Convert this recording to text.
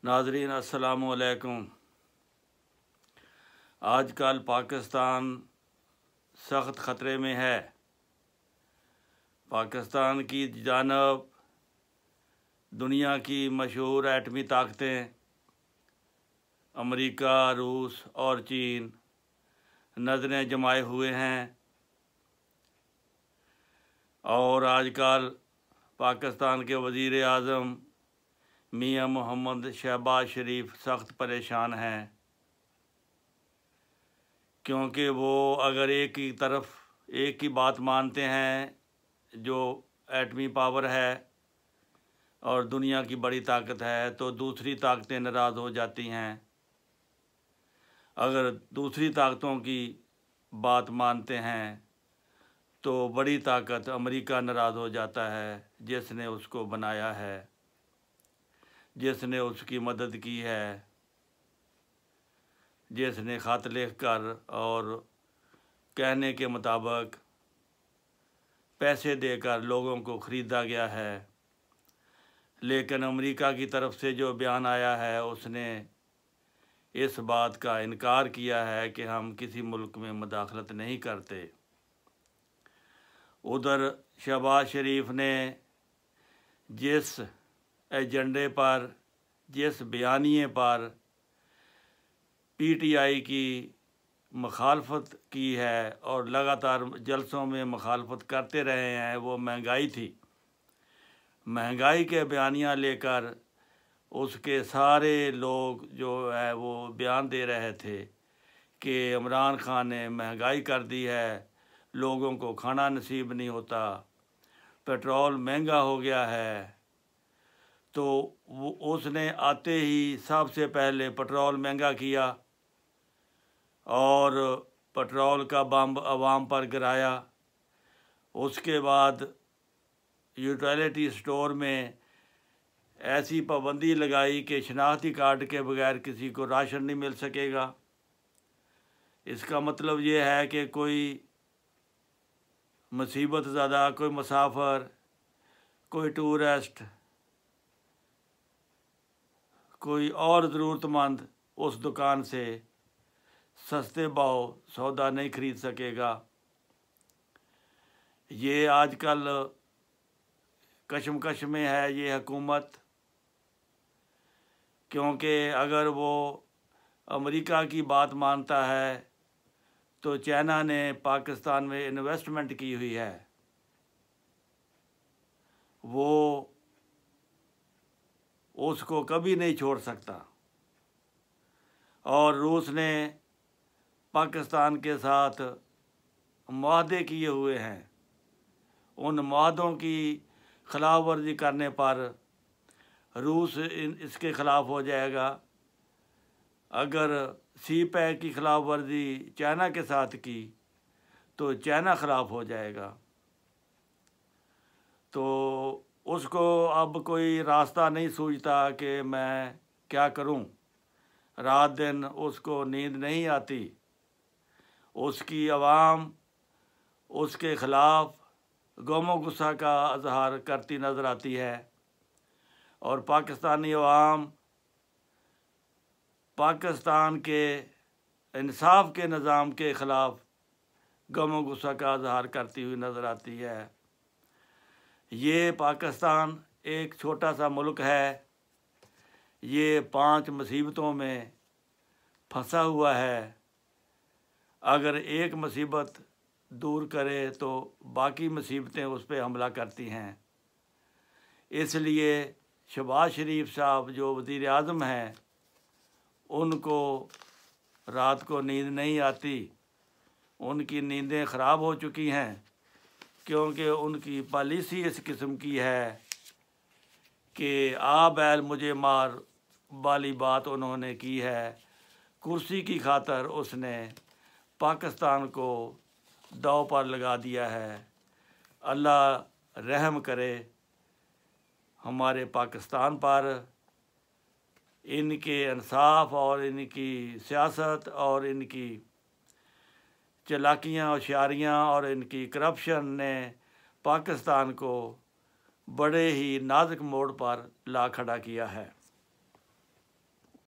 नाजरीन अस्सलामु अलैकुम। आजकल पाकिस्तान सख्त ख़तरे में है। पाकिस्तान की जानब दुनिया की मशहूर एटमी ताकतें अमेरिका, रूस और चीन नज़रें जमाए हुए हैं और आजकल पाकिस्तान के वज़ीर आज़म मियां मोहम्मद शहबाज शरीफ सख्त परेशान हैं, क्योंकि वो अगर एक ही बात मानते हैं जो एटमी पावर है और दुनिया की बड़ी ताकत है, तो दूसरी ताकतें नाराज़ हो जाती हैं। अगर दूसरी ताकतों की बात मानते हैं तो बड़ी ताकत अमेरिका नाराज़ हो जाता है, जिसने उसको बनाया है, जिसने उसकी मदद की है, जिसने ख़त लिख कर और कहने के मुताबिक पैसे देकर लोगों को ख़रीदा गया है। लेकिन अमेरिका की तरफ से जो बयान आया है, उसने इस बात का इनकार किया है कि हम किसी मुल्क में मुदाखलत नहीं करते। उधर शहबाज शरीफ ने जिस एजेंडे पर, जिस बयानिए पर पीटीआई की मुखालफत की है और लगातार जलसों में मुखालफत करते रहे हैं, वो महंगाई थी। महंगाई के बयानियाँ लेकर उसके सारे लोग जो है वो बयान दे रहे थे कि इमरान खान ने महंगाई कर दी है, लोगों को खाना नसीब नहीं होता, पेट्रोल महंगा हो गया है। तो वो उसने आते ही सबसे पहले पेट्रोल महंगा किया और पेट्रोल का बम आवाम पर गिराया। उसके बाद यूटिलिटी स्टोर में ऐसी पाबंदी लगाई कि शनाख्ती कार्ड के बगैर किसी को राशन नहीं मिल सकेगा। इसका मतलब ये है कि कोई मुसीबत ज़्यादा, कोई मुसाफिर, कोई टूरिस्ट, कोई और ज़रूरतमंद उस दुकान से सस्ते भाव सौदा नहीं खरीद सकेगा। ये आजकल कशमकश में है ये हुकूमत, क्योंकि अगर वो अमेरिका की बात मानता है तो चाइना ने पाकिस्तान में इन्वेस्टमेंट की हुई है, वो उसको कभी नहीं छोड़ सकता। और रूस ने पाकिस्तान के साथ मुआहदे किए हुए हैं। उन मुआहदों की खिलाफ वर्जी करने पर रूस इसके ख़िलाफ़ हो जाएगा। अगर सी पैक की खिलाफ वर्जी चाइना के साथ की तो चाइना ख़िलाफ़ हो जाएगा। तो उसको अब कोई रास्ता नहीं सूझता कि मैं क्या करूं। रात दिन उसको नींद नहीं आती। उसकी आवाम उसके ख़िलाफ़ गम व गुस्सा का इजहार करती नज़र आती है और पाकिस्तानी अवाम पाकिस्तान के इंसाफ के निज़ाम के ख़िलाफ़ गम व गुस्सा का इजहार करती हुई नज़र आती है। ये पाकिस्तान एक छोटा सा मुल्क है, ये 5 मुसीबतों में फंसा हुआ है। अगर एक मुसीबत दूर करे तो बाकी मुसीबतें उस पर हमला करती हैं। इसलिए शहबाज शरीफ साहब जो वज़ीर आज़म हैं, उनको रात को नींद नहीं आती। उनकी नींदें ख़राब हो चुकी हैं, क्योंकि उनकी पॉलिसी इस किस्म की है कि आ बैल मुझे मार वाली बात उन्होंने की है। कुर्सी की खातर उसने पाकिस्तान को दांव पर लगा दिया है। अल्लाह रहम करे हमारे पाकिस्तान पर। इनके इंसाफ और इनकी सियासत और इनकी चालाकियाँ, होशियारियाँ और इनकी करप्शन ने पाकिस्तान को बड़े ही नाजुक मोड़ पर ला खड़ा किया है।